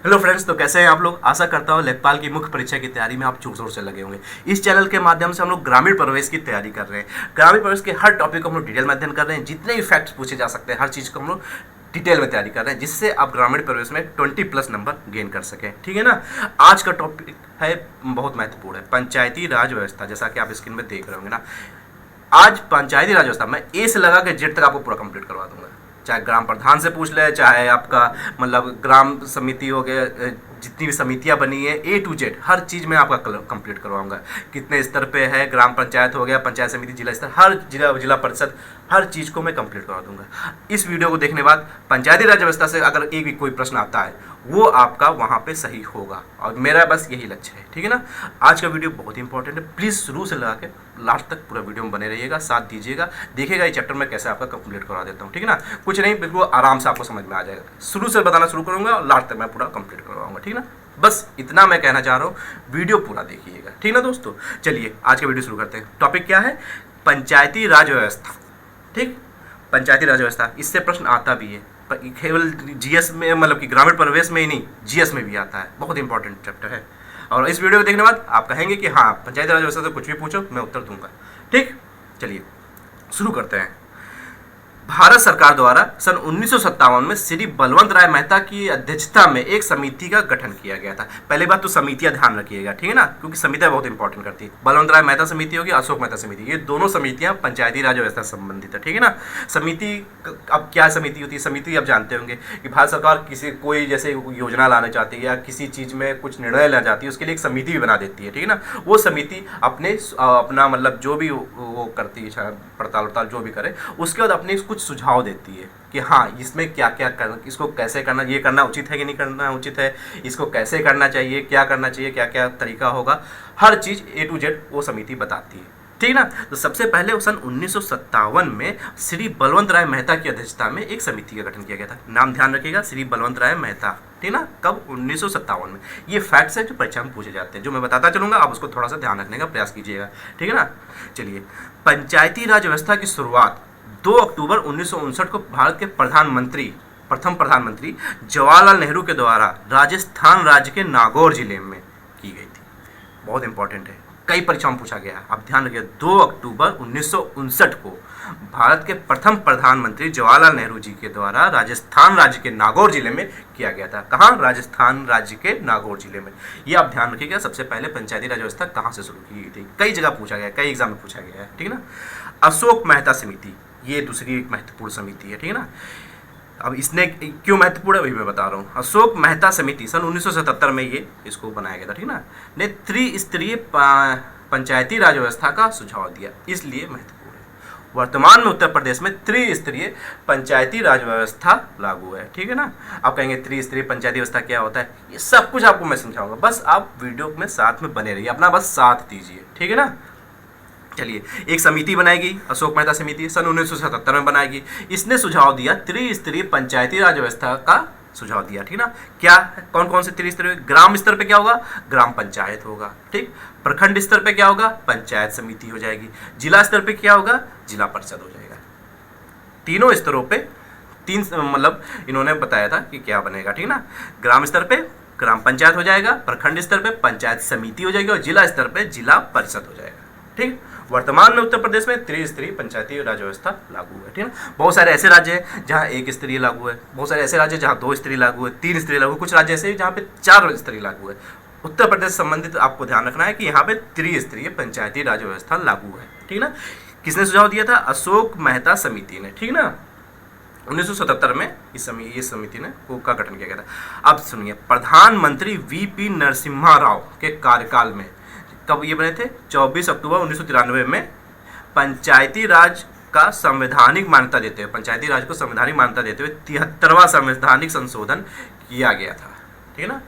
Hello friends, तो कैसे हैं आप लोग। आशा करता हूँ लेखपाल की मुख्य परीक्षा की तैयारी में आप जोर शोर से लगे होंगे। इस चैनल के माध्यम से हम लोग ग्रामीण प्रवेश की तैयारी कर रहे हैं। ग्रामीण प्रवेश के हर टॉपिक को हम लोग डिटेल में अध्ययन कर रहे हैं। जितने भी फैक्ट्स पूछे जा सकते हैं हर चीज़ को हम लोग डिटेल में तैयारी कर रहे हैं, जिससे आप ग्रामीण प्रवेश में 20+ नंबर गेन कर सकें। ठीक है ना। आज का टॉपिक है बहुत महत्वपूर्ण है, पंचायती राज व्यवस्था। जैसा कि आप स्क्रीन में देख रहे होंगे ना, आज पंचायती राज व्यवस्था मैं ए से लगा के जेड तक आपको पूरा कंप्लीट करवा दूंगा। चाहे ग्राम प्रधान से पूछ ले, चाहे आपका मतलब ग्राम समिति हो गया, जितनी भी समितियां बनी है A to Z हर चीज़ में आपका कंप्लीट करवाऊंगा। कितने स्तर पे है, ग्राम पंचायत हो गया, पंचायत समिति, जिला स्तर, हर जिला परिषद, हर चीज़ को मैं कंप्लीट करवा दूंगा। इस वीडियो को देखने बाद पंचायती राज व्यवस्था से अगर एक भी कोई प्रश्न आता है वो आपका वहाँ पे सही होगा, और मेरा बस यही लक्ष्य है। ठीक है ना। आज का वीडियो बहुत ही इंपॉर्टेंट है, प्लीज़ शुरू से लगा के लास्ट तक पूरा वीडियो में बने रहिएगा, साथ दीजिएगा, देखिएगा ये चैप्टर में कैसे आपका कंप्लीट करवा देता हूँ। ठीक है ना। कुछ नहीं, बिल्कुल आराम से आपको समझ में आ जाएगा। शुरू से बताना शुरू करूँगा और लास्ट तक मैं पूरा कंप्लीट करवाऊंगा। ठीक है ना। बस इतना मैं कहना चाह रहा हूँ, वीडियो पूरा देखिएगा। ठीक ना दोस्तों, चलिए आज का वीडियो शुरू करते हैं। टॉपिक क्या है? पंचायती राज व्यवस्था। ठीक, पंचायती राज व्यवस्था, इससे प्रश्न आता भी है, केवल जीएस में, मतलब कि ग्रामीण प्रवेश में ही नहीं, जीएस में भी आता है। बहुत इंपॉर्टेंट चैप्टर है, और इस वीडियो को देखने बाद आप कहेंगे कि हाँ, पंचायती राज व्यवस्था से कुछ भी पूछो मैं उत्तर दूंगा। ठीक, चलिए शुरू करते हैं। भारत सरकार द्वारा सन 1957 में श्री बलवंत राय मेहता की अध्यक्षता में एक समिति का गठन किया गया था। पहले बात तो समितियां ध्यान रखिएगा, ठीक है ना, क्योंकि समितियां बहुत इंपॉर्टेंट करती है। बलवंत राय मेहता समिति होगी, अशोक मेहता समिति, ये दोनों समितियां पंचायती राज व्यवस्था से संबंधित है। ठीक है ना। समिति, अब क्या समिति होती है? समिति आप जानते होंगे कि भारत सरकार कोई जैसे योजना लाना चाहती है या किसी चीज़ में कुछ निर्णय लेना चाहती है, उसके लिए एक समिति भी बना देती है। ठीक है ना। वो समिति अपना मतलब जो भी वो करती है, पड़ताल जो भी करे, उसके बाद अपने कुछ सुझाव देती है कि हाँ, इसमें क्या क्या करना, इसको कैसे करना, ये करना उचित है कि नहीं करना उचित है, इसको कैसे करना चाहिए, क्या करना चाहिए, क्या क्या तरीका होगा, हर चीज़ A to Z वो समिति बताती है। ठीक ना। तो सबसे पहले सन 1957 में श्री बलवंत राय मेहता की अध्यक्षता में एक समिति का गठन किया गया था। नाम ध्यान रखिएगा, श्री बलवंत राय मेहता। ठीक ना। कब? 1957 में। ये फैक्ट्स हैं जो परीक्षा में पूछे जाते हैं, जो मैं बताता चलूंगा, आप उसको थोड़ा सा ध्यान रखने का प्रयास कीजिएगा। ठीक है ना। चलिए, पंचायती राज व्यवस्था की शुरुआत 2 अक्टूबर 1959 को भारत के प्रथम प्रधानमंत्री जवाहरलाल नेहरू के द्वारा राजस्थान राज्य के नागौर जिले में की गई थी। बहुत इंपॉर्टेंट है, कई परीक्षाओं में पूछा गया है, आप ध्यान रखिए। 2 अक्टूबर 1959 को भारत के प्रथम प्रधानमंत्री जवाहरलाल नेहरू जी के द्वारा राजस्थान राज्य के नागौर जिले में किया गया था। कहाँ? राजस्थान राज्य के नागौर जिले में। ये आप ध्यान रखिएगा, सबसे पहले पंचायती राज व्यवस्था कहाँ से शुरू की गई थी। कई जगह पूछा गया, कई एग्जाम में पूछा गया है। ठीक है ना। अशोक मेहता समिति, ये दूसरी एक महत्वपूर्ण समिति है। ठीक है ना। अब इसने क्यों महत्वपूर्ण है वही मैं बता रहा हूँ। अशोक मेहता समिति सन 1977 में ये इसको बनाया गया था। ठीक है ना। ने त्रिस्तरीय पंचायती राज व्यवस्था का सुझाव दिया, इसलिए महत्वपूर्ण है। वर्तमान में उत्तर प्रदेश में त्रिस्तरीय पंचायती राज व्यवस्था लागू है। ठीक है ना। आप कहेंगे त्रिस्तरीय पंचायती व्यवस्था क्या होता है, ये सब कुछ आपको मैं समझाऊंगा, बस आप वीडियो में साथ में बने रहिए, अपना बस साथ दीजिए। ठीक है ना। चलिए, एक समिति बनाएगी, अशोक मेहता समिति, सन 1977 में बनाएगी। इसने सुझाव दिया, त्रिस्तरीय पंचायती राज व्यवस्था का सुझाव दिया। ठीक ना। क्या, कौन कौन से त्रिस्तरीय? ग्राम स्तर पे क्या होगा? ग्राम पंचायत होगा। ठीक। प्रखंड स्तर पे क्या होगा? पंचायत समिति हो जाएगी। जिला स्तर पे क्या होगा? जिला परिषद हो जाएगा। तीनों स्तरों पे तीन, मतलब इन्होंने बताया था कि क्या बनेगा। ठीक ना। ग्राम स्तर पे ग्राम पंचायत हो जाएगा, प्रखंड स्तर पे पंचायत समिति हो जाएगी, और जिला स्तर पे जिला परिषद हो जाएगा। ठीक। वर्तमान में उत्तर प्रदेश में त्रिस्तरीय पंचायती राज व्यवस्था लागू है। ठीक है। बहुत सारे ऐसे राज्य हैं जहाँ 1 स्तरीय लागू है, बहुत सारे ऐसे राज्य जहाँ 2 स्तरीय लागू है, 3 स्तरीय लागू है, कुछ राज्य ऐसे जहाँ पे 4 स्तरीय लागू है। उत्तर प्रदेश से संबंधित आपको ध्यान रखना है कि यहाँ पे त्रिस्तरीय पंचायती राज व्यवस्था लागू है। ठीक ना। किसने सुझाव दिया था? अशोक मेहता समिति ने। ठीक ना। 1977 में ये समिति ने का गठन किया गया था। अब सुनिए, प्रधानमंत्री VP नरसिम्हा राव के कार्यकाल में, कब ये बने थे? 24 अक्टूबर 1993 में पंचायती राज का संवैधानिक मान्यता देते हुए, पंचायती राज को संवैधानिक मान्यता देते हुए 73वां संवैधानिक संशोधन किया गया था। ठीक है ना।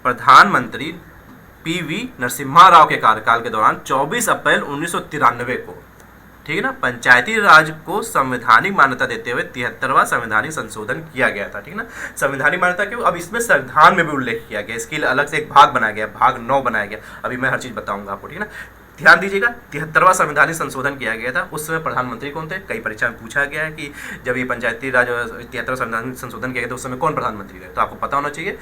प्रधानमंत्री PV नरसिम्हा राव के कार्यकाल के दौरान 24 अप्रैल 1993 को, ठीक है ना, पंचायती राज को संवैधानिक मान्यता देते हुए 73वां संवैधानिक संशोधन किया गया था। ठीक है ना। संवैधानिक मान्यता क्यों? अब इसमें संविधान में भी उल्लेख किया गया, इसके लिए अलग से एक भाग बनाया गया, भाग 9 बनाया गया। अभी मैं हर चीज़ बताऊंगा आपको। ठीक है ना। ध्यान दीजिएगा, 73वां संवैधानिक संशोधन किया गया था। उस समय प्रधानमंत्री कौन थे? कई परीक्षा में पूछा गया है कि जब ये पंचायती राज 73वां संवैधानिक संशोधन किया गया था उस समय कौन प्रधानमंत्री थे? तो आपको पता होना चाहिए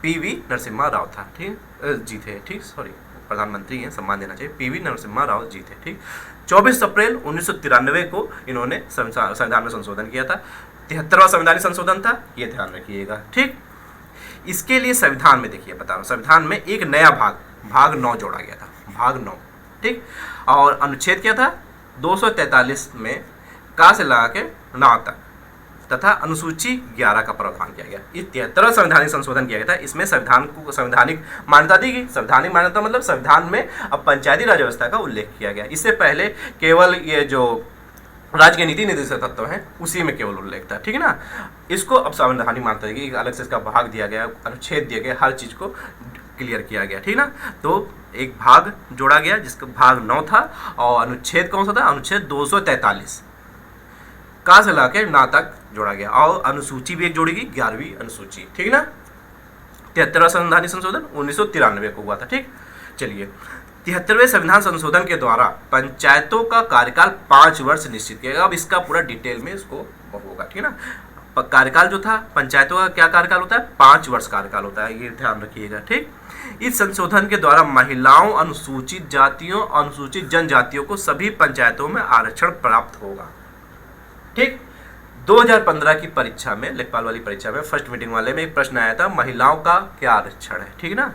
पीवी नरसिम्हा राव था, ठीक जी थे, ठीक सॉरी प्रधानमंत्री हैं, सम्मान देना चाहिए, पीवी नरसिम्हा राव जी थे, ठीक। 24 अप्रैल 1993 को इन्होंने संविधान में संशोधन किया था। 73वां संवैधानिक संशोधन था, ये ध्यान रखिएगा, ठीक। इसके लिए संविधान में देखिए बता रहा हूँ, संविधान में एक नया भाग 9 जोड़ा गया था, भाग 9, ठीक। और अनुच्छेद क्या था? 243 में का से लगा के ना तक तथा अनुसूची 11 का प्रावधान किया गया। ये 73वां संवैधानिक संशोधन किया गया था। इसमें संविधान को संवैधानिक मान्यता दी गई। संवैधानिक मान्यता मतलब संविधान में अब पंचायती राज व्यवस्था का उल्लेख किया गया। इससे पहले केवल ये जो राज्य के नीति निर्देशक तत्व हैं उसी में केवल उल्लेख था, ठीक है ना। इसको अब संवैधानिक मान्यता दी गई, अलग से इसका भाग दिया गया, अनुच्छेद दिया गया, हर चीज़ को क्लियर किया गया, ठीक ना। तो एक भाग जोड़ा गया जिसका भाग 9 था और अनुच्छेद कौन सा था? अनुच्छेद 243 का से ला के ना तक जोड़ा गया और अनुसूची भी एक जोड़ी गई, 11वीं अनुसूची, ठीक ना। 73वां संवैधानिक संशोधन 1993 को हुआ था, ठीक। चलिए, 73वें संविधान संशोधन के द्वारा पंचायतों का कार्यकाल 5 वर्ष निश्चित किया गया। अब इसका पूरा डिटेल में इसको होगा, ठीक है ना। कार्यकाल जो था पंचायतों का क्या कार्यकाल होता है? 5 वर्ष कार्यकाल होता है, ये ध्यान रखिएगा, ठीक। इस संशोधन के द्वारा महिलाओं, अनुसूचित जातियों, अनुसूचित जनजातियों को सभी पंचायतों में आरक्षण प्राप्त होगा, ठीक। 2015 की परीक्षा में, लेखपाल वाली परीक्षा में, फर्स्ट मीटिंग वाले में एक प्रश्न आया था, महिलाओं का क्या आरक्षण है, ठीक ना।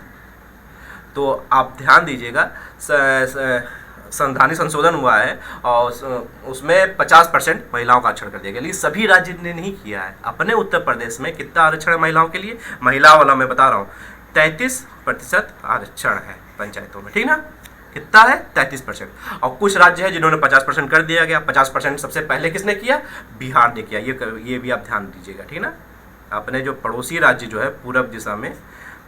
तो आप ध्यान दीजिएगा, संवैधानिक संशोधन हुआ है और उसमें 50% महिलाओं का आरक्षण कर दिया गया, लेकिन सभी राज्य ने नहीं किया है। अपने उत्तर प्रदेश में कितना आरक्षण है महिलाओं के लिए? महिला वाला मैं बता रहा हूँ, 33% आरक्षण है पंचायतों में, ठीक ना। कितना है? 33%। और कुछ राज्य है जिन्होंने 50% कर दिया गया। 50% सबसे पहले किसने किया? बिहार ने किया। ये भी आप ध्यान दीजिएगा, ठीक ना। अपने जो पड़ोसी राज्य जो है पूरब दिशा में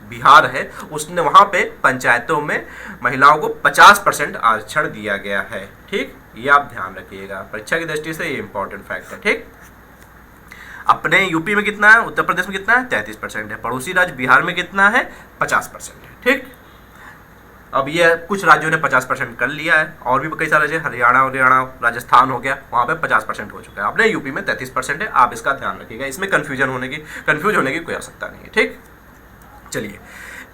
बिहार है, उसने वहाँ पे पंचायतों में महिलाओं को 50% आरक्षण दिया गया है, ठीक। ये आप ध्यान रखिएगा, परीक्षा की दृष्टि से ये इंपॉर्टेंट फैक्ट है, ठीक। अपने यूपी में कितना है? उत्तर प्रदेश में कितना है? 33% है। पड़ोसी राज्य बिहार में कितना है? 50% है, ठीक। अब ये कुछ राज्यों ने 50% कर लिया है और भी कई सारे राज्य, हरियाणा, राजस्थान हो गया, वहाँ पे 50% हो चुका है। अपने यूपी में 33% है, आप इसका ध्यान रखिएगा, इसमें कंफ्यूज होने की कोई आवश्यकता नहीं है, ठीक। चलिए,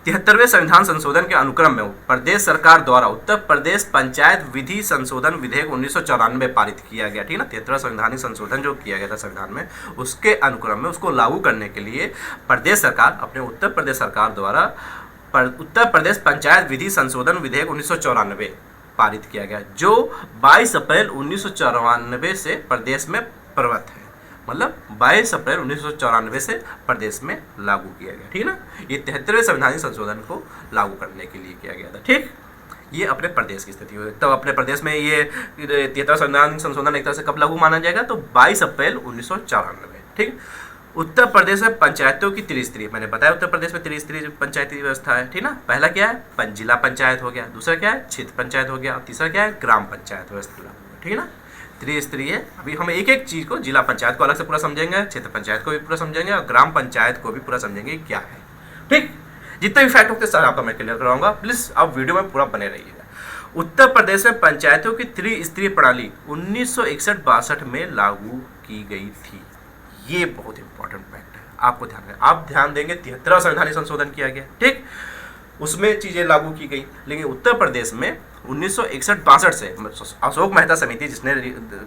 73वें संविधान संशोधन के अनुक्रम में प्रदेश सरकार द्वारा उत्तर प्रदेश पंचायत विधि संशोधन विधेयक 1994 पारित किया गया, ठीक है ना। 73वां संवैधानिक संशोधन जो किया गया था संविधान में, उसके अनुक्रम में उसको लागू करने के लिए प्रदेश सरकार, अपने उत्तर प्रदेश सरकार द्वारा उत्तर प्रदेश पंचायत विधि संशोधन विधेयक 1994 पारित किया गया, जो 22 अप्रैल 1994 से प्रदेश में प्रवृत्त है। मतलब 22 अप्रैल 1994 से प्रदेश में लागू किया गया, ठीक है ना। ये 73वें संवैधानिक संशोधन को लागू करने के लिए किया गया था, ठीक। ये अपने प्रदेश की स्थिति हुई। तब अपने प्रदेश में ये 73वां संवैधानिक संशोधन एक तरह से कब लागू माना जाएगा? तो 22 अप्रैल 1994, ठीक। उत्तर प्रदेश में पंचायतों की त्रिस्तरीय, मैंने बताया उत्तर प्रदेश में त्रिस्तरीय पंचायती व्यवस्था है, ठीक ना। पहला क्या है? जिला पंचायत हो गया, दूसरा क्या है? क्षेत्र पंचायत हो गया, और तीसरा क्या है? ग्राम पंचायत व्यवस्था लागू है, ठीक है ना। त्रिस्तरीय, अभी हम एक एक चीज को, जिला पंचायत को अलग से पूरा समझेंगे, क्षेत्र पंचायत को भी पूरा समझेंगे और ग्राम पंचायत को भी पूरा समझेंगे क्या है, ठीक। जितने भी फैक्ट होते हैं सारे आपका मैं क्लियर कराऊंगा, प्लीज आप वीडियो में पूरा बने रहिएगा। उत्तर प्रदेश में पंचायतों की त्रिस्तरीय प्रणाली 1961-62 में लागू की गई थी। ये बहुत इंपॉर्टेंट फैक्ट है, आपको ध्यान रखना। आप ध्यान देंगे 73वां संवैधानिक संशोधन किया गया, ठीक, उसमें चीजें लागू की गई, लेकिन उत्तर प्रदेश में 1961-62 से अशोक मेहता समिति जिसने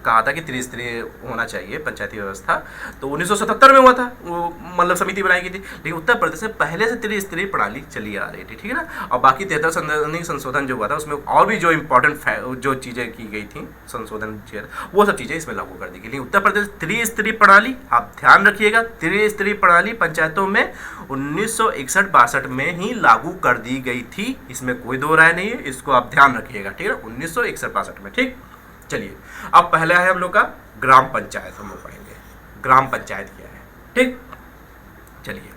कहा था कि त्रिस्तरीय होना चाहिए पंचायती व्यवस्था, तो 1977 में हुआ था, वो मतलब समिति बनाई गई थी। लेकिन उत्तर प्रदेश में पहले से त्रिस्तरीय प्रणाली चली आ रही थी, ठीक है ना। और बाकी 73वां संवैधानिक संशोधन जो हुआ था उसमें और भी जो इंपॉर्टेंट जो चीज़ें की गई थी संशोधन, वो सब चीज़ें इसमें लागू कर दी गई। लेकिन उत्तर प्रदेश त्रिस्तरीय प्रणाली, आप ध्यान रखिएगा, त्रिस्तरीय प्रणाली पंचायतों में 1961-62 में ही लागू कर दी गई थी, इसमें कोई दो राय नहीं है, इसको आप ध्यान रखिएगा, ठीक है। 1961-62 में, ठीक। चलिए, अब पहला है हम लोग का ग्राम पंचायत, हम लोग पढ़ेंगे ग्राम पंचायत क्या है, ठीक। चलिए,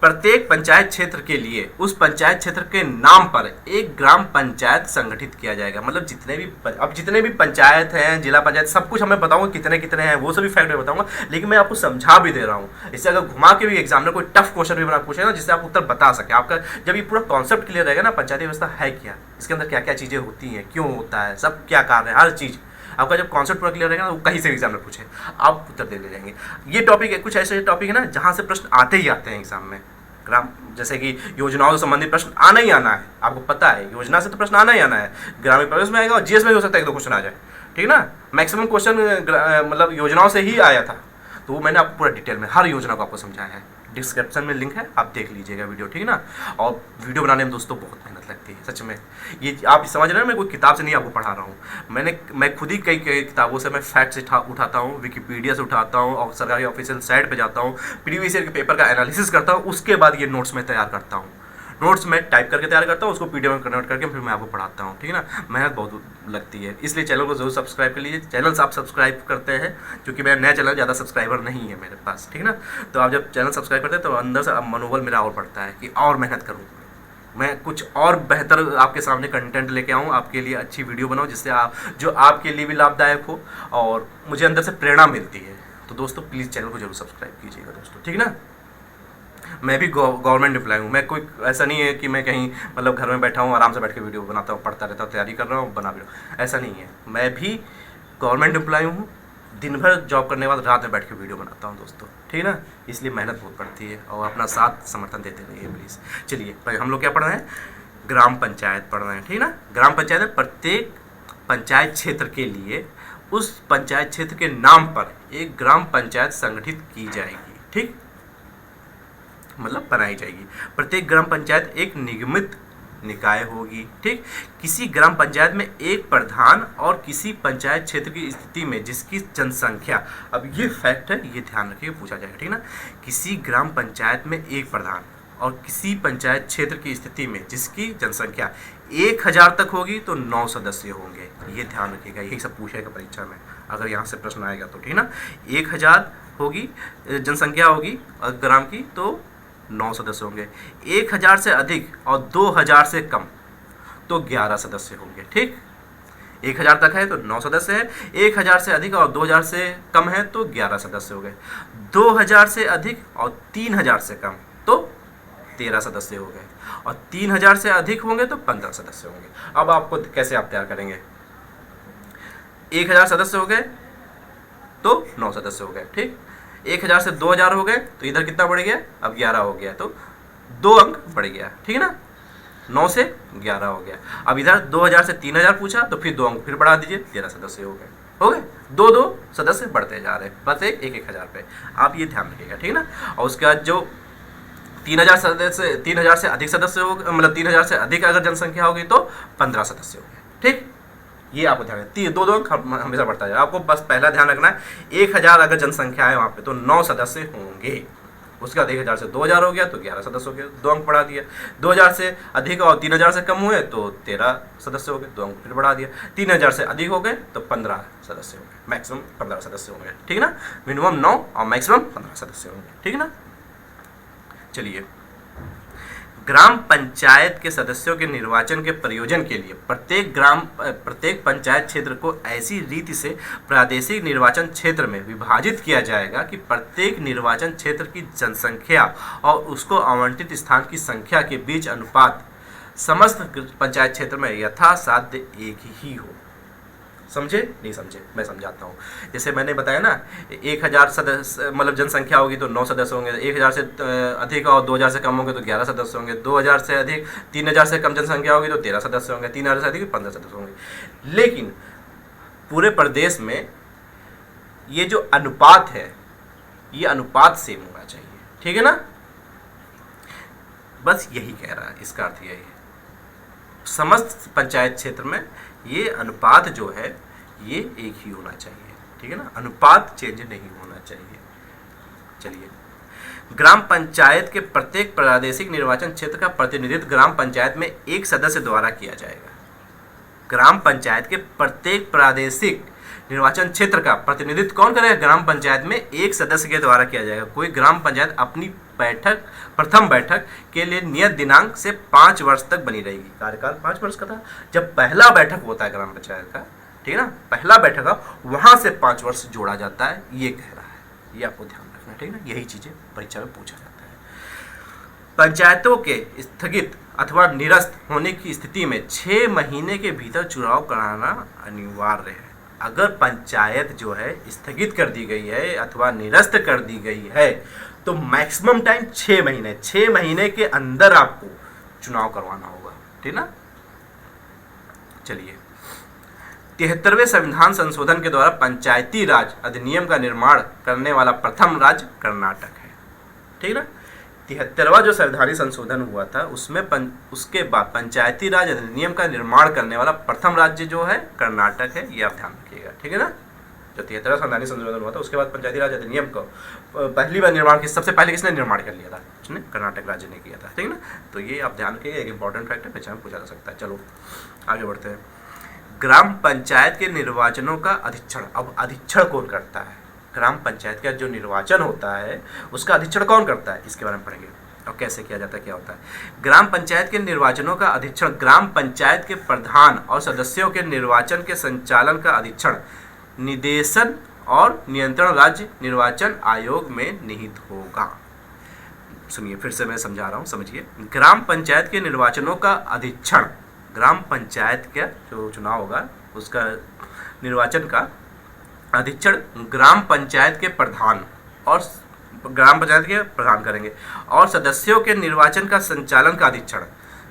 प्रत्येक पंचायत क्षेत्र के लिए उस पंचायत क्षेत्र के नाम पर एक ग्राम पंचायत संगठित किया जाएगा। मतलब जितने भी पंचायत हैं, जिला पंचायत, सब कुछ हमें बताऊंगा कितने कितने हैं, वो सभी फैक्ट मैं बताऊंगा, लेकिन मैं आपको समझा भी दे रहा हूँ। इससे अगर घुमा के भी एग्जामिनर कोई टफ क्वेश्चन भी बना पूछेगा जिससे आप उत्तर बता सके। आपका जब ये पूरा कॉन्सेप्ट क्लियर रहेगा ना, पंचायती व्यवस्था है क्या, इसके अंदर क्या क्या चीज़ें होती हैं, क्यों होता है, सब क्या कार्य है, हर चीज़ आपका जब कॉन्सेप्ट पूरा क्लियर रहेगा ना, वो कहीं से एग्जाम में पूछे आप उत्तर दे ले जाएंगे। ये टॉपिक है, कुछ ऐसे टॉपिक है ना जहाँ से प्रश्न आते ही आते हैं एग्जाम में। ग्राम जैसे कि योजनाओं से संबंधित प्रश्न आना ही आना है, आपको पता है योजना से तो प्रश्न आना ही आना है। ग्रामीण प्रवेश में आएगा और जीएस में भी हो सकता है 1-2 क्वेश्चन आ जाए, ठीक ना। मैक्सिमम क्वेश्चन मतलब योजनाओं से ही आया था, तो वो मैंने आपको पूरा डिटेल में हर योजना को आपको समझाया है। डिस्क्रिप्शन में लिंक है, आप देख लीजिएगा वीडियो, ठीक ना। और वीडियो बनाने में दोस्तों बहुत मेहनत लगती है सच में। ये आप समझ रहे हैं, मैं कोई किताब से नहीं आपको पढ़ा रहा हूँ। मैं खुद ही कई किताबों से मैं फैक्ट्स उठाता हूँ, विकिपीडिया से उठाता हूँ, और सरकारी ऑफिशियल साइट पे जाता हूँ, प्रीवियस ईयर के पेपर का एनालिसिस करता हूँ, उसके बाद ये नोट्स में तैयार करता हूँ। नोट्स में टाइप करके तैयार करता हूँ, उसको पीडीएफ में कन्वर्ट करके फिर मैं आपको पढ़ाता हूँ, ठीक है ना। मेहनत बहुत लगती है, इसलिए चैनल को जरूर सब्सक्राइब कर लीजिए। चैनल से आप सब्सक्राइब करते हैं, क्योंकि मेरा नया चैनल, ज़्यादा सब्सक्राइबर नहीं है मेरे पास, ठीक है ना। तो आप जब चैनल सब्सक्राइब करते हैं तो अंदर से मनोबल मेरा और बढ़ता है कि और मेहनत करूँ, मैं कुछ और बेहतर आपके सामने कंटेंट लेके आऊँ, आपके लिए अच्छी वीडियो बनाऊँ जिससे जो आपके लिए भी लाभदायक हो और मुझे अंदर से प्रेरणा मिलती है। तो दोस्तों प्लीज़ चैनल को जरूर सब्सक्राइब कीजिएगा दोस्तों, ठीक है ना। मैं भी गवर्नमेंट एम्प्लॉय हूँ, मैं कोई ऐसा नहीं है कि मैं कहीं मतलब घर में बैठा हूँ आराम से बैठ के वीडियो बनाता हूँ, पढ़ता रहता हूँ, तैयारी कर रहा हूँ, बना भी रहा हूँ, ऐसा नहीं है। मैं भी गवर्नमेंट एम्प्लॉय हूँ, दिन भर जॉब करने के बाद रात में बैठ के वीडियो बनाता हूँ दोस्तों, ठीक है ना। इसलिए मेहनत बहुत पड़ती है और अपना साथ समर्थन देते रहिए प्लीज़। चलिए हम लोग क्या पढ़ रहे हैं, ग्राम पंचायत पढ़ रहे हैं, ठीक है ना। ग्राम पंचायत में प्रत्येक पंचायत क्षेत्र के लिए उस पंचायत क्षेत्र के नाम पर एक ग्राम पंचायत संगठित की जाएगी, ठीक, मतलब बनाई जाएगी। प्रत्येक ग्राम पंचायत एक निगमित निकाय होगी, ठीक। किसी ग्राम पंचायत में एक प्रधान और किसी पंचायत क्षेत्र की स्थिति में जिसकी जनसंख्या, अब ये फैक्ट है, ये ध्यान रखिए, पूछा जाएगा, ठीक ना। किसी ग्राम पंचायत में एक प्रधान और किसी पंचायत क्षेत्र की स्थिति में जिसकी जनसंख्या 1000 तक होगी तो 9 सदस्य होंगे। ये ध्यान रखिएगा, यही सब पूछेगा परीक्षा में अगर यहाँ से प्रश्न आएगा तो, ठीक ना। 1000 होगी जनसंख्या होगी ग्राम की तो 9 सदस्य होंगे। 1000 से अधिक और 2000 से कम तो 11 सदस्य होंगे, ठीक। 1000 तक है तो 9 सदस्य है, 1000 से अधिक और 2000 से कम है तो 11 सदस्य हो गए, 2000 से अधिक और 3000 से कम तो 13 सदस्य हो गए, और 3000 से अधिक होंगे तो 15 सदस्य होंगे। अब आपको कैसे आप तैयार करेंगे, 1000 सदस्य हो गए तो 9 सदस्य हो गए, ठीक। 1000 से 2000 हो गए तो इधर कितना बढ़ गया, अब 11 हो गया, तो 2 अंक बढ़ गया, ठीक है ना। 9 से 11 हो गया। अब इधर 2000 से 3000 पूछा तो फिर 2 अंक फिर बढ़ा दीजिए, 13 सदस्य हो गए, 2 सदस्य बढ़ते जा रहे हैं, बस 1000 पे। आप ये ध्यान रखिएगा, ठीक है ना। और उसके बाद जो 3000 से अधिक सदस्य हो, मतलब 3000 से अधिक अगर जनसंख्या होगी तो 15 सदस्य हो गए, ठीक। ये आपको ध्यान है, 2 अंक हमेशा बढ़ता है। आपको बस पहला ध्यान रखना है, 1000 अगर जनसंख्या है वहाँ पे तो 9 सदस्य होंगे। उसके बाद 1000 से 2000 हो गया तो 11 सदस्य हो गए, 2 अंक बढ़ा दिया। 2000 से अधिक और 3000 से कम हुए तो 13 सदस्य हो गए, 2 अंक फिर बढ़ा दिया। 3000 से अधिक हो गए तो 15 सदस्य हो गए, मैक्सिमम 15 सदस्य होंगे, ठीक है ना। मिनिमम 9 और मैक्सिमम 15 सदस्य होंगे, ठीक है ना। चलिए, ग्राम पंचायत के सदस्यों के निर्वाचन के प्रयोजन के लिए प्रत्येक पंचायत क्षेत्र को ऐसी रीति से प्रादेशिक निर्वाचन क्षेत्र में विभाजित किया जाएगा कि प्रत्येक निर्वाचन क्षेत्र की जनसंख्या और उसको आवंटित स्थान की संख्या के बीच अनुपात समस्त पंचायत क्षेत्र में यथासाध्य एक ही हो। समझे नहीं समझे, मैं समझाता हूँ। जैसे मैंने बताया ना, 1000 सदस्य मतलब जनसंख्या होगी तो 9 सदस्य होंगे, 1000 से अधिक और 2000 से कम होंगे तो 11 सदस्य होंगे, 2000 से अधिक 3000 से कम जनसंख्या होगी तो 13 सदस्य होंगे, 3000 से अधिक 15 सदस्य होंगे। लेकिन पूरे प्रदेश में ये जो अनुपात है, ये अनुपात सेम होना चाहिए, ठीक है ना। बस यही कह रहा है, इसका अर्थ यही है, समस्त पंचायत क्षेत्र में ये अनुपात जो है ये एक ही होना चाहिए, ठीक है ना। अनुपात चेंज नहीं होना चाहिए। चलिए, ग्राम पंचायत के प्रत्येक प्रादेशिक निर्वाचन क्षेत्र का प्रतिनिधित्व ग्राम पंचायत में एक सदस्य द्वारा किया जाएगा। ग्राम पंचायत के प्रत्येक प्रादेशिक निर्वाचन क्षेत्र का प्रतिनिधित्व कौन करेगा? ग्राम पंचायत में एक सदस्य के द्वारा किया जाएगा। कोई ग्राम पंचायत अपनी बैठक, प्रथम बैठक के लिए नियत दिनांक से 5 वर्ष तक बनी रहेगी। कार्यकाल 5 वर्ष का था जब पहला बैठक होता है ग्राम पंचायत का, ठीक है ना, पहला बैठक का, वहां से 5 वर्ष जोड़ा जाता है, ये कह रहा है। ये आपको ध्यान रखना, ठीक है ना, यही चीजें परीक्षा में पूछा जाता है। पंचायतों के स्थगित अथवा निरस्त होने की स्थिति में 6 महीने के भीतर चुनाव कराना अनिवार्य है। अगर पंचायत जो है स्थगित कर दी गई है अथवा निरस्त कर दी गई है तो मैक्सिमम टाइम 6 महीने, 6 महीने के अंदर आपको चुनाव करवाना होगा, ठीक ना। चलिए, 73वें संविधान संशोधन के द्वारा पंचायती राज अधिनियम का निर्माण करने वाला प्रथम राज्य कर्नाटक है, ठीक ना। 73वां जो संवैधानिक संशोधन हुआ था उसमें उसके बाद पंचायती राज अधिनियम का निर्माण करने वाला प्रथम राज्य जो है कर्नाटक है, ये आप ध्यान रखिएगा, ठीक है ना। जो 73वां संवैधानिक संशोधन हुआ था उसके बाद पंचायती राज अधिनियम को पहली बार निर्माण सबसे पहले किसने निर्माण कर लिया था? उसने कर्नाटक राज्य ने किया था, ठीक है ना। तो ये आप ध्यान रखिएगा, एक इंपॉर्टेंट फैक्ट है, परीक्षा में पूछा जा सकता है। चलो आगे बढ़ते हैं। ग्राम पंचायत के निर्वाचनों का अधीक्षण, अब अधीक्षण कौन करता है? ग्राम पंचायत का जो निर्वाचन होता है उसका अधीक्षण कौन करता है, इसके बारे में पढ़ेंगे और कैसे किया जाता है, क्या होता है। ग्राम पंचायत के निर्वाचनों का अधीक्षण ग्राम पंचायत के प्रधान और सदस्यों के निर्वाचन के संचालन का अधीक्षण, निदेशन और नियंत्रण राज्य निर्वाचन आयोग में निहित होगा। सुनिए, फिर से मैं समझा रहा हूँ, समझिए। ग्राम पंचायत के निर्वाचनों का अधीक्षण, ग्राम पंचायत का जो चुनाव होगा उसका निर्वाचन का अधीक्षण ग्राम पंचायत के प्रधान और ग्राम पंचायत के प्रधान करेंगे, और सदस्यों के निर्वाचन का संचालन का अधीक्षण,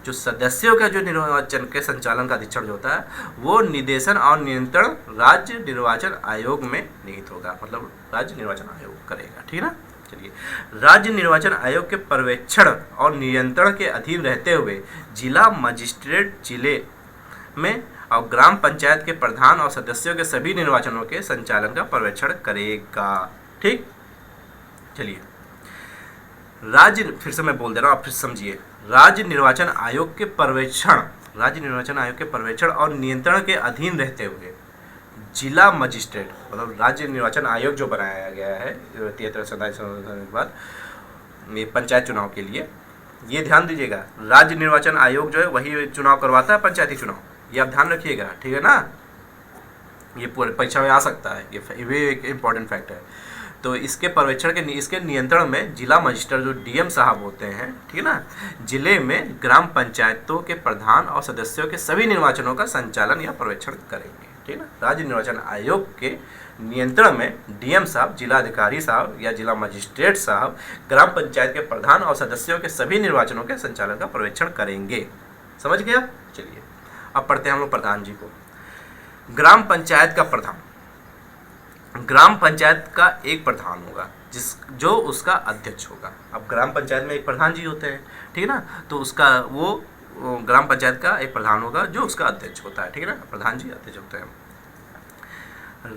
जो सदस्यों का जो निर्वाचन के संचालन का अधीक्षण जो होता है वो निदेशन और नियंत्रण राज्य निर्वाचन आयोग में निहित होगा, मतलब राज्य निर्वाचन आयोग करेगा, ठीक है ना। चलिए, राज्य निर्वाचन आयोग के पर्यवेक्षण और नियंत्रण के अधीन रहते हुए जिला मजिस्ट्रेट जिले में और ग्राम पंचायत के प्रधान और सदस्यों के सभी निर्वाचनों के संचालन का पर्यवेक्षण करेगा, ठीक। चलिए, राज्य, फिर से मैं बोल दे रहा हूँ, आप फिर समझिए। राज्य निर्वाचन आयोग के पर्यवेक्षण, राज्य निर्वाचन आयोग के पर्यवेक्षण और नियंत्रण के अधीन रहते हुए जिला मजिस्ट्रेट, मतलब राज्य निर्वाचन आयोग जो बनाया गया है 73 संशोधन के बाद ये पंचायत चुनाव के लिए, ये ध्यान दीजिएगा, राज्य निर्वाचन आयोग जो है वही चुनाव करवाता है पंचायती चुनाव, ये आप ध्यान रखिएगा, ठीक है ना। ये पूरे परीक्षा में आ सकता है, ये भी एक इम्पॉर्टेंट फैक्ट है। तो इसके पर्यवेक्षण के इसके नियंत्रण में जिला मजिस्ट्रेट जो डीएम साहब होते हैं, ठीक है ना, जिले में ग्राम पंचायतों के प्रधान और सदस्यों के सभी निर्वाचनों का संचालन या पर्यवेक्षण करेंगे, ठीक है ना। राज्य निर्वाचन आयोग के नियंत्रण में डीएम साहब, जिला अधिकारी साहब या जिला मजिस्ट्रेट साहब ग्राम पंचायत के प्रधान और सदस्यों के सभी निर्वाचनों के संचालन का पर्यवेक्षण करेंगे। समझ गया? चलिए, अब पढ़ते हैं हम लोग प्रधान जी को। ग्राम पंचायत का प्रधान, ग्राम पंचायत का एक प्रधान होगा जो उसका अध्यक्ष होगा। अब ग्राम पंचायत में एक प्रधान जी होते हैं, ठीक है ना, तो उसका वो ग्राम पंचायत का एक प्रधान होगा जो उसका अध्यक्ष होता है, ठीक है ना, प्रधान जी अध्यक्ष होते हैं।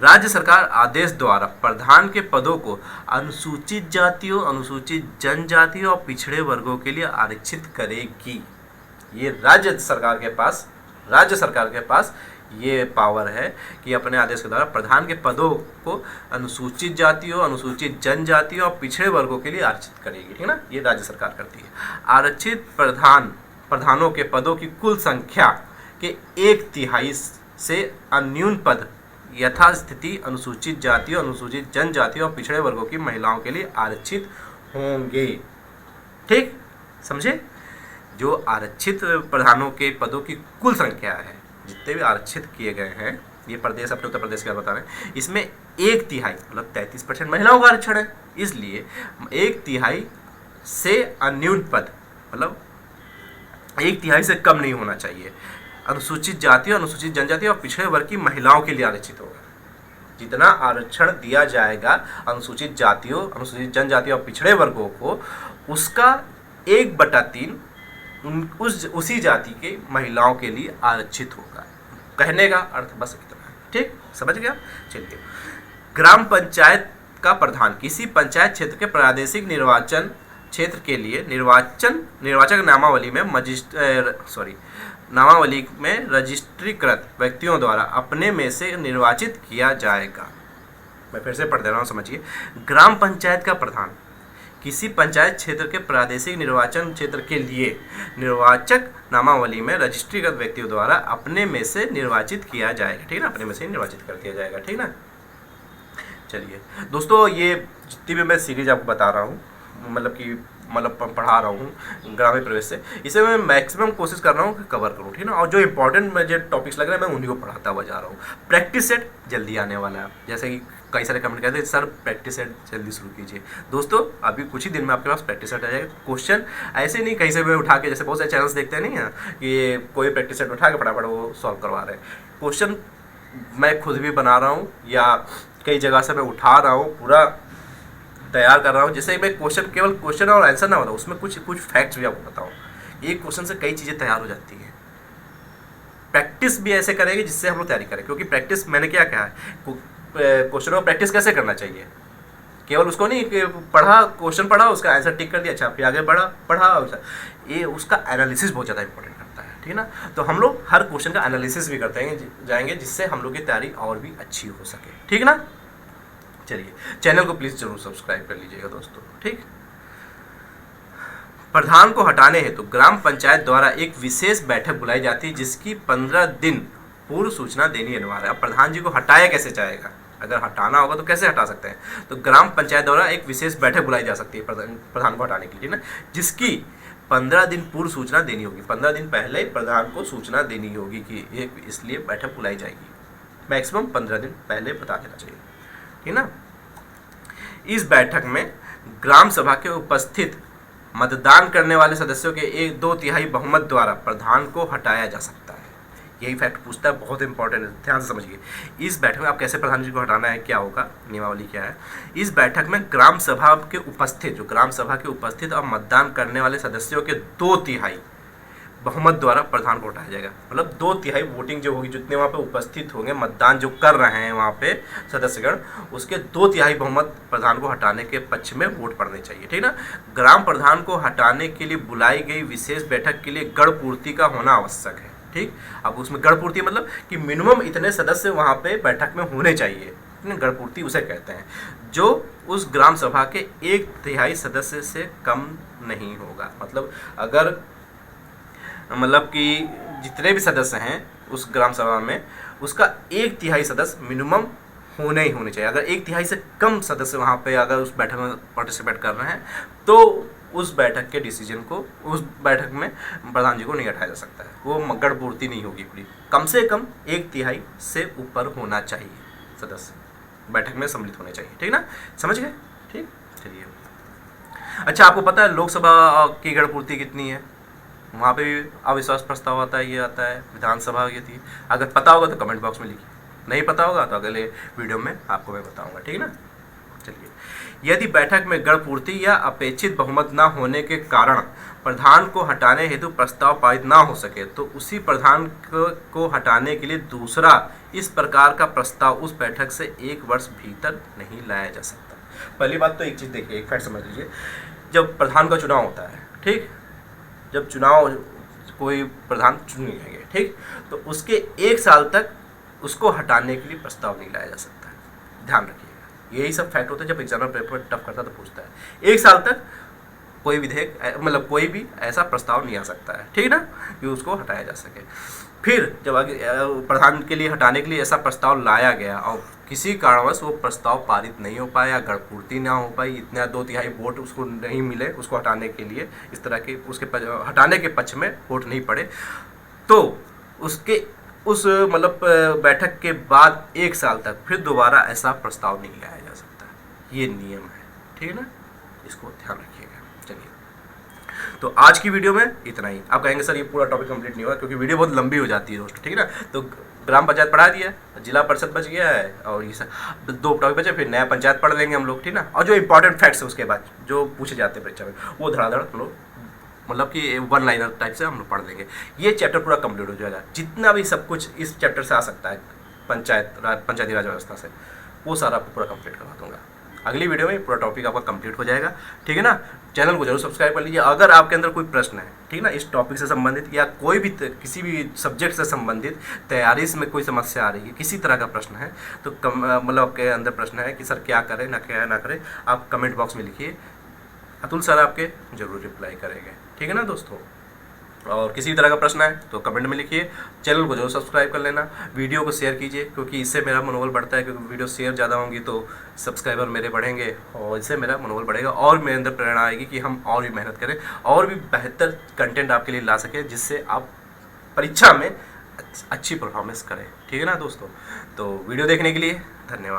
राज्य सरकार आदेश द्वारा प्रधान के पदों को अनुसूचित जातियों, अनुसूचित जनजातियों और पिछड़े वर्गों के लिए आरक्षित करेगी। ये राज्य सरकार के पास ये पावर है कि अपने आदेश के द्वारा प्रधान के पदों को अनुसूचित जातियों, अनुसूचित जनजातियों और पिछड़े वर्गों के लिए आरक्षित करेगी, ठीक है ना, ये राज्य सरकार करती है। आरक्षित प्रधानों के पदों की कुल संख्या के 1/3 से अन्यून पद यथास्थिति अनुसूचित जातियों, अनुसूचित जनजातियों और पिछड़े वर्गों की महिलाओं के लिए आरक्षित होंगे, ठीक, समझे। जो आरक्षित प्रधानों के पदों की कुल संख्या है, जितने भी आरक्षित किए गए हैं, ये प्रदेश अपने उत्तर प्रदेश का बता रहे हैं, इसमें 1/3 मतलब 33% महिलाओं का आरक्षण है, इसलिए 1/3 से अन्यून पद मतलब 1/3 से कम नहीं होना चाहिए अनुसूचित जातियों, अनुसूचित जनजाति और पिछड़े वर्ग की महिलाओं के लिए आरक्षित होगा। जितना आरक्षण दिया जाएगा अनुसूचित जातियों, अनुसूचित जनजाति और पिछड़े वर्गों को, उसका 1/3 उसी जाति के महिलाओं के लिए आरक्षित होगा। कहने का अर्थ बस इतना है, ठीक, समझ गया। चलिए, ग्राम पंचायत का प्रधान किसी पंचायत क्षेत्र के प्रादेशिक निर्वाचन क्षेत्र के लिए निर्वाचक नामावली में रजिस्ट्रीकृत व्यक्तियों द्वारा अपने में से निर्वाचित किया जाएगा। मैं फिर से पढ़ दे रहा हूँ, समझिए। ग्राम पंचायत का प्रधान किसी पंचायत क्षेत्र के प्रादेशिक निर्वाचन क्षेत्र के लिए निर्वाचक नामावली में रजिस्ट्रीकृत व्यक्तियों द्वारा अपने में से निर्वाचित किया जाएगा, ठीक है ना, अपने में से निर्वाचित कर दिया जाएगा, ठीक ना। चलिए दोस्तों, ये जितनी भी मैं सीरीज आपको बता रहा हूँ, मतलब पढ़ा रहा हूँ ग्रामीण प्रवेश से, इसे मैं मैक्सिमम कोशिश कर रहा हूँ कि कवर करूँ, ठीक ना। और जो इंपॉर्टेंट मुझे टॉपिक्स लग रहे हैं मैं उन्हीं को पढ़ाता हुआ जा रहा हूँ। प्रैक्टिस सेट जल्दी आने वाला है, जैसे कि कई सारे कमेंट कहते हैं सर प्रैक्टिस सेट जल्दी शुरू कीजिए। दोस्तों अभी कुछ ही दिन में आपके पास प्रैक्टिस सेट आ जाएगा। क्वेश्चन ऐसे नहीं कहीं से भी उठा के, जैसे बहुत सारे चैनल्स देखते हैं नहीं है कि कोई प्रैक्टिस सेट उठा के फटाफट वो सॉल्व करवा रहे हैं। क्वेश्चन मैं खुद भी बना रहा हूँ या कई जगह से मैं उठा रहा हूँ, पूरा तैयार कर रहा हूँ, जिससे मैं केवल क्वेश्चन और आंसर ना होता, उसमें कुछ फैक्ट्स भी आपको बताऊँ। एक क्वेश्चन से कई चीज़ें तैयार हो जाती हैं। प्रैक्टिस भी ऐसे करेंगे जिससे हम लोग तैयारी करें, क्योंकि प्रैक्टिस मैंने क्या कहा है, क्वेश्चन को प्रैक्टिस कैसे करना चाहिए। केवल उसको नहीं कि क्वेश्चन पढ़ा उसका आंसर टिक कर दिया, अच्छा फिर आगे पढ़ा ये उसका एनालिसिस बहुत ज़्यादा इंपॉर्टेंट करता है, ठीक है ना। तो हम लोग हर क्वेश्चन का एनालिसिस भी करते जाएंगे, जिससे हम लोग की तैयारी और भी अच्छी हो सके, ठीक ना। चलिए चैनल को प्लीज़ जरूर सब्सक्राइब कर लीजिएगा दोस्तों, ठीक। प्रधान को हटाने हेतु ग्राम पंचायत द्वारा एक विशेष बैठक बुलाई जाती है, जिसकी 15 दिन पूर्व सूचना देनी अनिवार्य है। अब प्रधान जी को हटाया कैसे जाएगा, अगर हटाना होगा तो कैसे हटा सकते हैं, तो ग्राम पंचायत द्वारा एक विशेष बैठक बुलाई जा सकती है प्रधान को हटाने के लिए ना, जिसकी 15 दिन पूर्व सूचना देनी होगी। 15 दिन पहले प्रधान को सूचना देनी होगी कि एक इसलिए बैठक बुलाई जाएगी। मैक्सिमम 15 दिन पहले बता देना चाहिए, ठीक ना। इस बैठक में ग्राम सभा के उपस्थित मतदान करने वाले सदस्यों के 1/2 बहुमत द्वारा प्रधान को हटाया जा सकता है। यही फैक्ट पूछता है, बहुत इंपॉर्टेंट है, ध्यान से समझिए। इस बैठक में आप कैसे प्रधान जी को हटाना है, क्या होगा, नियमावली क्या है। इस बैठक में ग्राम सभा के उपस्थित और मतदान करने वाले सदस्यों के 2/3 बहुमत द्वारा प्रधान को हटाया जाएगा। मतलब 2/3 वोटिंग जो होगी, जितने वहाँ पे उपस्थित होंगे, मतदान जो कर रहे हैं वहाँ पे सदस्यगण, उसके 2/3 बहुमत प्रधान को हटाने के पक्ष में वोट पड़ने चाहिए, ठीक ना। ग्राम प्रधान को हटाने के लिए बुलाई गई विशेष बैठक के लिए गण पूर्ति का होना आवश्यक है, ठीक। अब उसमें गण पूर्ति मतलब कि मिनिमम इतने सदस्य वहाँ पे बैठक में होने चाहिए, गण पूर्ति उसे कहते हैं, जो उस ग्राम सभा के 1/3 सदस्य से कम नहीं होगा। मतलब कि जितने भी सदस्य हैं उस ग्राम सभा में, उसका 1/3 सदस्य मिनिमम होने ही होने चाहिए। अगर 1/3 से कम सदस्य वहाँ पे अगर उस बैठक में पार्टिसिपेट कर रहे हैं, तो उस बैठक के डिसीजन को, उस बैठक में प्रधान जी को नहीं हटाया जा सकता है, वो गण पूर्ति नहीं होगी पूरी। कम से कम 1/3 से ऊपर होना चाहिए सदस्य, बैठक में सम्मिलित होने चाहिए, ठीक ना, समझ गए, ठीक। चलिए, अच्छा आपको पता है लोकसभा की गण पूर्ति कितनी है, वहाँ पे भी अविश्वास प्रस्ताव आता है, ये आता है, विधानसभा की थी। अगर पता होगा तो कमेंट बॉक्स में लिखिए, नहीं पता होगा तो अगले वीडियो में आपको मैं बताऊंगा, ठीक है ना। चलिए, यदि बैठक में गण पूर्ति या अपेक्षित बहुमत न होने के कारण प्रधान को हटाने हेतु प्रस्ताव पारित ना हो सके, तो उसी प्रधान को हटाने के लिए दूसरा इस प्रकार का प्रस्ताव उस बैठक से 1 वर्ष भीतर नहीं लाया जा सकता। पहली बात तो एक चीज़ देखिए, एक फैक्ट समझ लीजिए, जब प्रधान का चुनाव होता है, ठीक, जब चुनाव कोई प्रधान चुन लेंगे, ठीक, तो उसके 1 साल तक उसको हटाने के लिए प्रस्ताव नहीं लाया जा सकता है, ध्यान रखिएगा। यही सब फैक्ट होता है, जब एग्जामिनर पेपर टफ करता है तो पूछता है। 1 साल तक कोई विधेयक, मतलब कोई भी ऐसा प्रस्ताव नहीं आ सकता है, ठीक ना, कि उसको हटाया जा सके। फिर जब आगे प्रधान के लिए हटाने के लिए ऐसा प्रस्ताव लाया गया और किसी कारणवश वो प्रस्ताव पारित नहीं हो पाया, गण पूर्ति ना हो पाई, इतना 2/3 वोट उसको नहीं मिले उसको हटाने के लिए, इस तरह के उसके हटाने के पक्ष में वोट नहीं पड़े, तो उसके उस मतलब बैठक के बाद 1 साल तक फिर दोबारा ऐसा प्रस्ताव नहीं लाया जा सकता। ये नियम है, ठीक है ना, इसको ध्यान रखिएगा। चलिए, तो आज की वीडियो में इतना ही। आप कहेंगे सर ये पूरा टॉपिक कंप्लीट नहीं हुआ, क्योंकि वीडियो बहुत लंबी हो जाती है दोस्तों, ठीक है ना। तो ग्राम पंचायत पढ़ा दिया, जिला परिषद बच गया है, और ये सब 2 टॉपिक बचे, फिर नया पंचायत पढ़ लेंगे हम लोग, ठीक ना। और जो इंपॉर्टेंट फैक्ट्स है उसके बाद जो पूछे जाते हैं परीक्षा में, वो धड़ाधड़ हम लोग मतलब कि 1 लाइनर टाइप से हम लोग पढ़ लेंगे। ये चैप्टर पूरा कंप्लीट हो जाएगा, जितना भी सब कुछ इस चैप्टर से आ सकता है पंचायती राज व्यवस्था से, वो सारा आपको पूरा कंप्लीट करवा दूंगा। अगली वीडियो में पूरा टॉपिक आपका कंप्लीट हो जाएगा, ठीक है ना। चैनल को जरूर सब्सक्राइब कर लीजिए। अगर आपके अंदर कोई प्रश्न है, ठीक ना, इस टॉपिक से संबंधित या कोई भी किसी भी सब्जेक्ट से संबंधित तैयारी में कोई समस्या आ रही है, किसी तरह का प्रश्न है, तो मतलब आपके अंदर प्रश्न है कि सर क्या करें ना करें, आप कमेंट बॉक्स में लिखिए, अतुल सर आपके जरूर रिप्लाई करेंगे, ठीक है ना दोस्तों। और किसी तरह का प्रश्न है तो कमेंट में लिखिए। चैनल को जरूर सब्सक्राइब कर लेना, वीडियो को शेयर कीजिए, क्योंकि इससे मेरा मनोबल बढ़ता है, क्योंकि वीडियो शेयर ज़्यादा होंगी तो सब्सक्राइबर मेरे बढ़ेंगे और इससे मेरा मनोबल बढ़ेगा और मेरे अंदर प्रेरणा आएगी कि हम और भी मेहनत करें और भी बेहतर कंटेंट आपके लिए ला सकें, जिससे आप परीक्षा में अच्छी परफॉर्मेंस करें, ठीक है ना दोस्तों। तो वीडियो देखने के लिए धन्यवाद।